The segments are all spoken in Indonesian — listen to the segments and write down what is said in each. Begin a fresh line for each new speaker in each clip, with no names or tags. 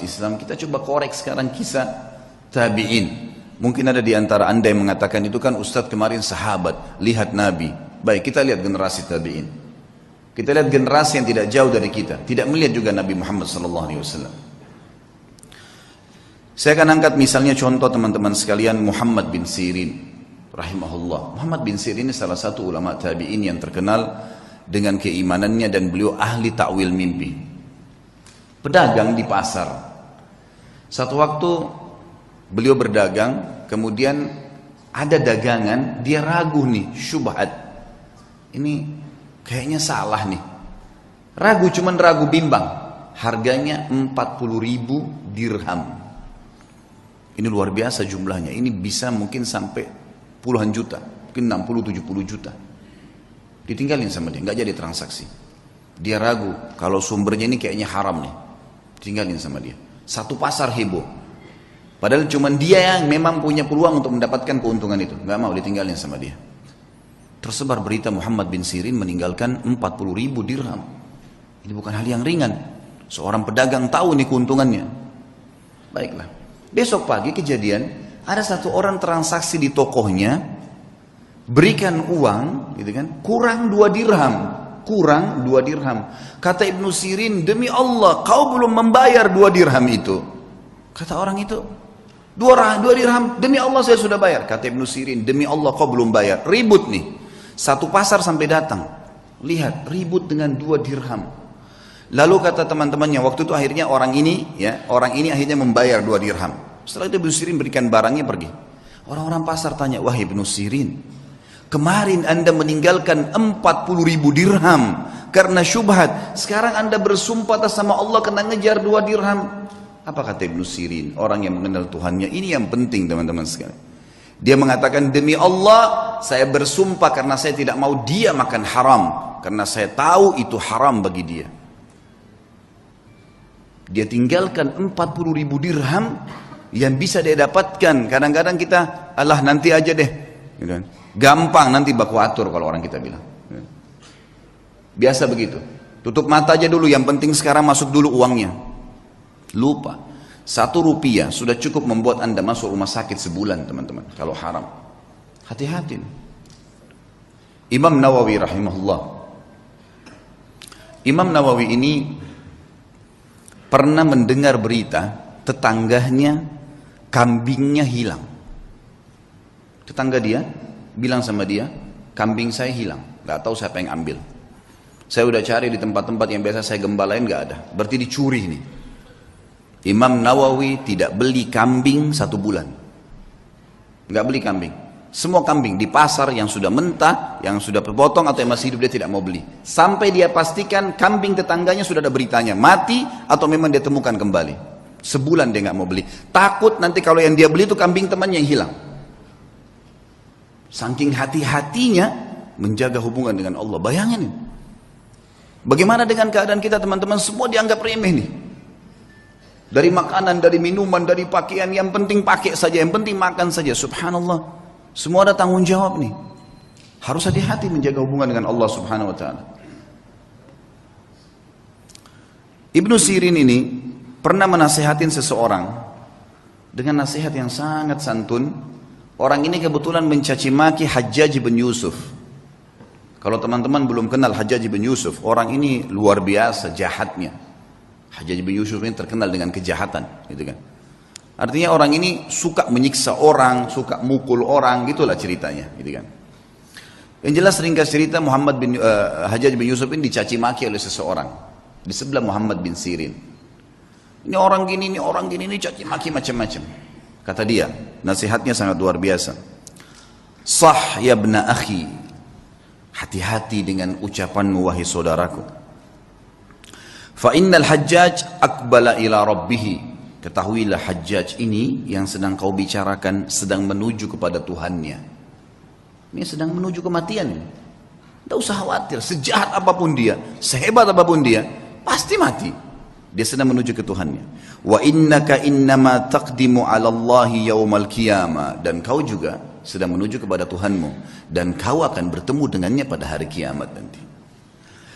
Islam, kita coba korek sekarang kisah tabi'in. Mungkin ada di antara anda yang mengatakan itu kan Ustadz kemarin sahabat, lihat Nabi. Baik, kita lihat generasi tabi'in. Kita lihat generasi yang tidak jauh dari kita, tidak melihat juga Nabi Muhammad SAW. Saya akan angkat misalnya contoh teman-teman sekalian Muhammad bin Sirin rahimahullah. Muhammad bin Sirin ini salah satu ulama tabi'in yang terkenal dengan keimanannya dan beliau ahli takwil mimpi. Pedagang di pasar. Satu waktu beliau berdagang, kemudian ada dagangan, dia ragu nih, syubhat. Ini kayaknya salah nih. Ragu, cuman ragu bimbang. Harganya 40.000 dirham. Ini luar biasa jumlahnya. Ini bisa mungkin sampai puluhan juta, mungkin 60-70 juta. Ditinggalin sama dia, nggak jadi transaksi. Dia ragu, kalau sumbernya ini kayaknya haram nih. Tinggalin sama dia. Satu pasar heboh. Padahal cuma dia yang memang punya peluang untuk mendapatkan keuntungan itu. Nggak mau, ditinggalin sama dia. Tersebar berita Muhammad bin Sirin meninggalkan 40.000 dirham. Ini bukan hal yang ringan. Seorang pedagang tahu nih keuntungannya. Baiklah. Besok pagi kejadian, ada satu orang transaksi di tokohnya, berikan uang, gitu kan, kurang 2 dirham. Kurang 2 dirham. Kata Ibnu Sirin, demi Allah, kau belum membayar 2 dirham itu. Kata orang itu, 2 dirham, demi Allah saya sudah bayar. Kata Ibnu Sirin, demi Allah kau belum bayar. Ribut nih. Satu pasar sampai datang. Lihat, ribut dengan 2 dirham. Lalu kata teman-temannya, waktu itu akhirnya orang ini akhirnya membayar 2 dirham. Setelah itu Ibnu Sirin berikan barangnya, pergi. Orang-orang pasar tanya, wahai Ibnu Sirin, kemarin anda meninggalkan 40.000 dirham karena syubhat. Sekarang anda bersumpah atas sama Allah kena ngejar 2 dirham. Apa kata Ibnu Sirin? Orang yang mengenal Tuhannya. Ini yang penting teman-teman sekalian. Dia mengatakan, demi Allah saya bersumpah karena saya tidak mau dia makan haram. Karena saya tahu itu haram bagi dia. Dia tinggalkan 40.000 dirham yang bisa dia dapatkan. Kadang-kadang kita, alah nanti aja deh. Gampang nanti baku atur kalau orang kita bilang. Biasa begitu. Tutup mata aja dulu, yang penting sekarang masuk dulu uangnya. Lupa. 1 rupiah sudah cukup membuat anda masuk rumah sakit sebulan teman-teman. Kalau haram. Hati-hati. Imam Nawawi rahimahullah. Imam Nawawi ini pernah mendengar berita tetangganya kambingnya hilang. Tetangga dia bilang sama dia, kambing saya hilang, nggak tahu siapa yang ambil. Saya udah cari di tempat-tempat yang biasa saya gembalain, nggak ada. Berarti dicuri nih. Imam Nawawi tidak beli kambing 1 bulan, nggak beli kambing. Semua kambing di pasar yang sudah mentah, yang sudah terpotong atau yang masih hidup dia tidak mau beli. Sampai dia pastikan kambing tetangganya sudah ada beritanya mati atau memang dia temukan kembali. Sebulan dia nggak mau beli. Takut nanti kalau yang dia beli itu kambing temannya yang hilang. Saking hati-hatinya menjaga hubungan dengan Allah. Bayangin. Bagaimana dengan keadaan kita teman-teman? Semua dianggap remeh nih. Dari makanan, dari minuman, dari pakaian. Yang penting pakai saja, yang penting makan saja. Subhanallah. Semua ada tanggung jawab nih. Harus hati-hati menjaga hubungan dengan Allah subhanahu wa ta'ala. Ibnu Sirin ini pernah menasihatin seseorang dengan nasihat yang sangat santun. Orang ini kebetulan mencaci maki Hajjaj bin Yusuf. Kalau teman-teman belum kenal Hajjaj bin Yusuf, orang ini luar biasa jahatnya. Hajjaj bin Yusuf ini terkenal dengan kejahatan, gitu kan. Artinya orang ini suka menyiksa orang, suka mukul orang, gitulah ceritanya, gitu kan. Yang jelas ringkas cerita Hajjaj bin Yusuf ini dicaci maki oleh seseorang di sebelah Muhammad bin Sirin. Ini orang gini, ini caci maki macam-macam. Kata dia, nasihatnya sangat luar biasa. Sah ya ibna akhi, hati-hati dengan ucapanmu wahai saudaraku. Fa innal Hajjaj aqbala ila rabbih. Ketahuilah Hajjaj ini yang sedang kau bicarakan sedang menuju kepada Tuhannya. Ini sedang menuju kematian. Tidak usah khawatir, sejahat apapun dia, sehebat apapun dia, pasti mati. Dia sedang menuju ke Tuhannya. Wa innaka innama taqdimu 'ala Allahi yaumal qiyamah, dan kau juga sedang menuju kepada Tuhanmu dan kau akan bertemu dengannya pada hari kiamat nanti.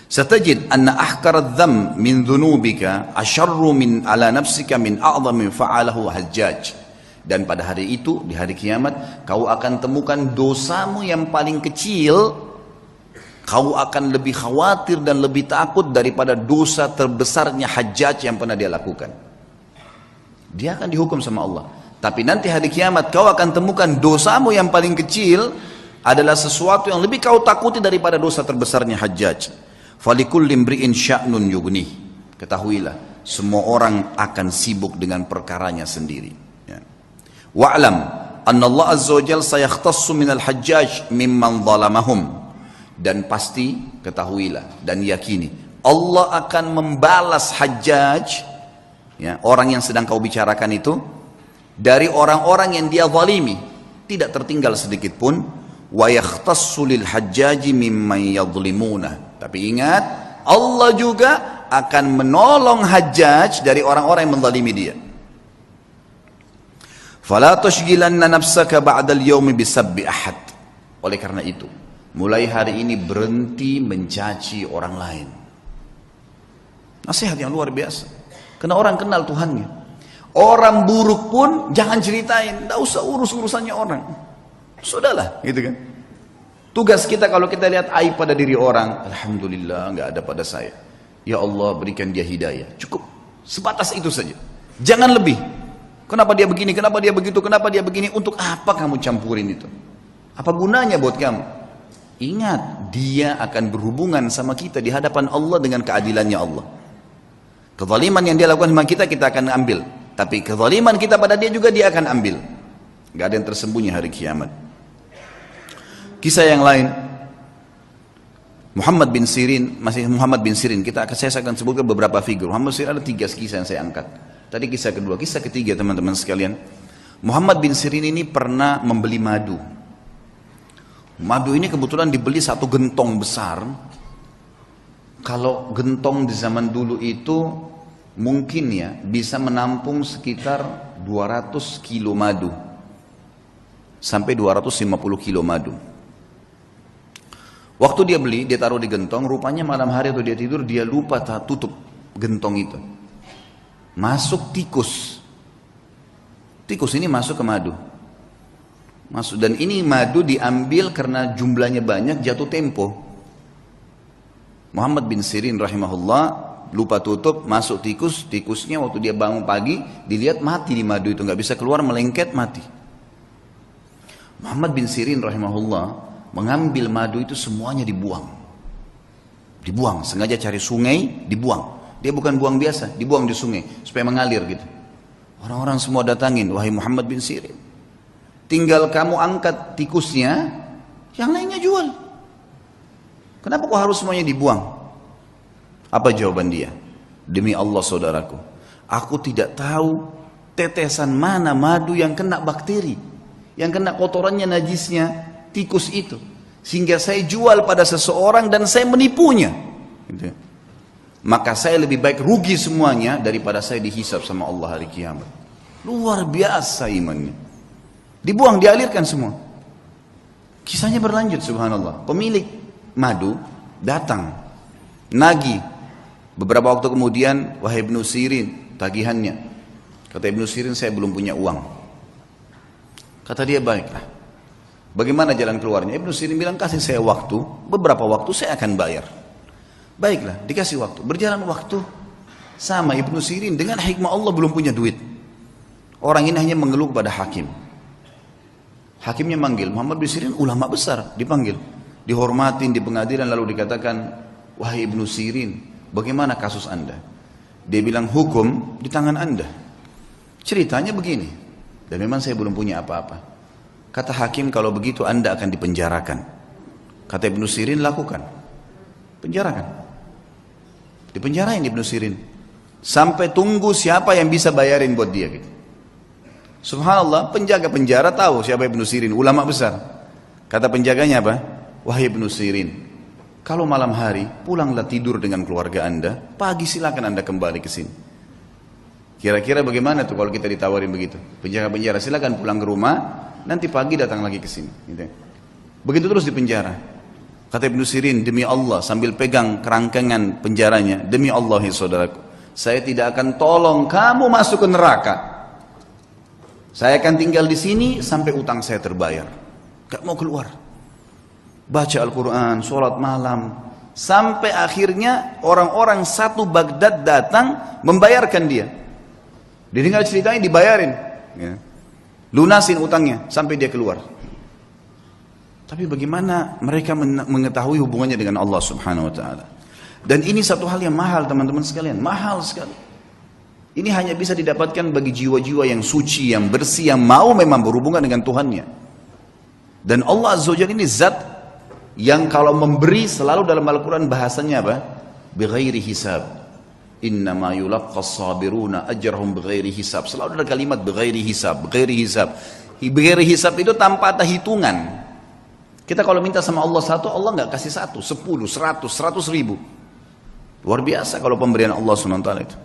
Satajid anna ahkara dham min dhunubika asyarru min ala nafsika min a'zami fa'alahu Hajjaj. Dan pada hari itu, di hari kiamat, kau akan temukan dosamu yang paling kecil, kau akan lebih khawatir dan lebih takut daripada dosa terbesarnya Hajjaj yang pernah dia lakukan. Dia akan dihukum sama Allah. Tapi nanti hari kiamat kau akan temukan dosamu yang paling kecil adalah sesuatu yang lebih kau takuti daripada dosa terbesarnya Hajjaj. Falikulli imri'in sya'nun yughni. Ketahuilah, semua orang akan sibuk dengan perkaranya sendiri. Ya. Wa'lam anna Allah azza wa jalla sayakhtassu minal Hajjaj mimman zalamahum. Dan pasti ketahuilah dan yakini Allah akan membalas Hajjaj, ya, orang yang sedang kau bicarakan itu, dari orang-orang yang dia zalimi, tidak tertinggal sedikit pun. Wa yakhtassu lil Hajjaji mimman yadhlimuna. Tapi ingat, Allah juga akan menolong Hajjaj dari orang-orang yang menzalimi dia. Fala tushghilanna nafsaka ba'dal yaumi bisabbi ahad. Oleh karena itu, mulai hari ini berhenti mencaci orang lain. Nasihat yang luar biasa. Karena orang kenal Tuhannya. Orang buruk pun jangan ceritain, tidak usah urus-urusannya orang. Sudahlah, gitu kan. Tugas kita kalau kita lihat aib pada diri orang, alhamdulillah nggak ada pada saya. Ya Allah berikan dia hidayah. Cukup sebatas itu saja. Jangan lebih. Kenapa dia begini? Kenapa dia begitu? Kenapa dia begini? Untuk apa kamu campurin itu? Apa gunanya buat kamu? Ingat, dia akan berhubungan sama kita di hadapan Allah dengan keadilannya Allah. Kezaliman yang dia lakukan sama kita, kita akan ambil. Tapi kezaliman kita pada dia juga dia akan ambil. Gak ada yang tersembunyi hari kiamat. Kisah yang lain, Muhammad bin Sirin, masih Muhammad bin Sirin, saya akan sebutkan beberapa figur. Muhammad bin Sirin ada 3 kisah yang saya angkat. Tadi kisah kedua, kisah ketiga teman-teman sekalian. Muhammad bin Sirin ini pernah membeli madu. Madu ini kebetulan dibeli 1 gentong besar. Kalau gentong di zaman dulu itu mungkin ya bisa menampung sekitar 200 kilo madu. Sampai 250 kilo madu. Waktu dia beli, dia taruh di gentong, rupanya malam hari atau dia tidur, dia lupa tutup gentong itu. Masuk tikus. Tikus ini masuk ke madu. Masuk, dan ini madu diambil karena jumlahnya banyak, jatuh tempo. Muhammad bin Sirin rahimahullah lupa tutup, masuk tikus, tikusnya waktu dia bangun pagi, dilihat mati di madu itu, nggak bisa keluar, melengket, mati. Muhammad bin Sirin rahimahullah mengambil madu itu semuanya dibuang. Dibuang, sengaja cari sungai, dibuang. Dia bukan buang biasa, dibuang di sungai supaya mengalir gitu. Orang-orang semua datangin, wahai Muhammad bin Sirin, tinggal kamu angkat tikusnya, yang lainnya jual. Kenapa kok harus semuanya dibuang? Apa jawaban dia? Demi Allah saudaraku, aku tidak tahu tetesan mana madu yang kena bakteri, yang kena kotorannya, najisnya tikus itu, sehingga saya jual pada seseorang dan saya menipunya gitu. Maka saya lebih baik rugi semuanya daripada saya dihisab sama Allah hari kiamat. Luar biasa imannya. Dibuang, dialirkan semua. Kisahnya berlanjut, subhanallah. Pemilik madu datang nagih. Beberapa waktu kemudian, wahai Ibnu Sirin, tagihannya. Kata Ibnu Sirin, saya belum punya uang. Kata dia, baiklah, bagaimana jalan keluarnya? Ibnu Sirin bilang, kasih saya waktu, beberapa waktu saya akan bayar. Baiklah, dikasih waktu. Berjalan waktu, sama Ibnu Sirin dengan hikmah Allah belum punya duit. Orang ini hanya mengeluh kepada hakim. Hakimnya manggil, Muhammad bin Sirin ulama besar, dipanggil. Dihormatin di pengadilan, lalu dikatakan, wahai Ibnu Sirin, bagaimana kasus anda? Dia bilang, hukum di tangan anda. Ceritanya begini, dan memang saya belum punya apa-apa. Kata hakim, kalau begitu anda akan dipenjarakan. Kata Ibnu Sirin, lakukan. Penjarakan. Dipenjarain Ibnu Sirin. Sampai tunggu siapa yang bisa bayarin buat dia gitu. Subhanallah, penjaga penjara tahu siapa Ibnu Sirin, ulama besar. Kata penjaganya apa? Wahai Ibnu Sirin, kalau malam hari pulanglah tidur dengan keluarga anda, pagi silakan anda kembali ke sini. Kira-kira bagaimana tuh kalau kita ditawarin begitu? Penjaga penjara, silakan pulang ke rumah, nanti pagi datang lagi ke sini. Gitu. Begitu terus di penjara. Kata Ibnu Sirin, demi Allah, sambil pegang kerangkengan penjaranya, demi Allah ya saudaraku, saya tidak akan tolong kamu masuk ke neraka. Saya akan tinggal di sini sampai utang saya terbayar. Gak mau keluar. Baca Al-Quran, sholat malam, sampai akhirnya orang-orang satu Baghdad datang membayarkan dia. Didengar ceritanya, dibayarin, ya. Lunasin utangnya sampai dia keluar. Tapi bagaimana mereka mengetahui hubungannya dengan Allah Subhanahu wa taala? Dan ini satu hal yang mahal teman-teman sekalian, mahal sekali. Ini hanya bisa didapatkan bagi jiwa-jiwa yang suci, yang bersih, yang mau memang berhubungan dengan Tuhannya. Dan Allah Azza wa Jalla ini zat yang kalau memberi selalu dalam Al-Quran bahasanya apa? Bighairi hisab. Innama yulaqqas sabiruna ajrahum bighairi hisab. Selalu ada kalimat bighairi hisab, bighairi hisab. Bighairi hisab itu tanpa ada hitungan. Kita kalau minta sama Allah satu, Allah nggak kasih satu, 10, 100, 100 ribu. Luar biasa kalau pemberian Allah SWT itu.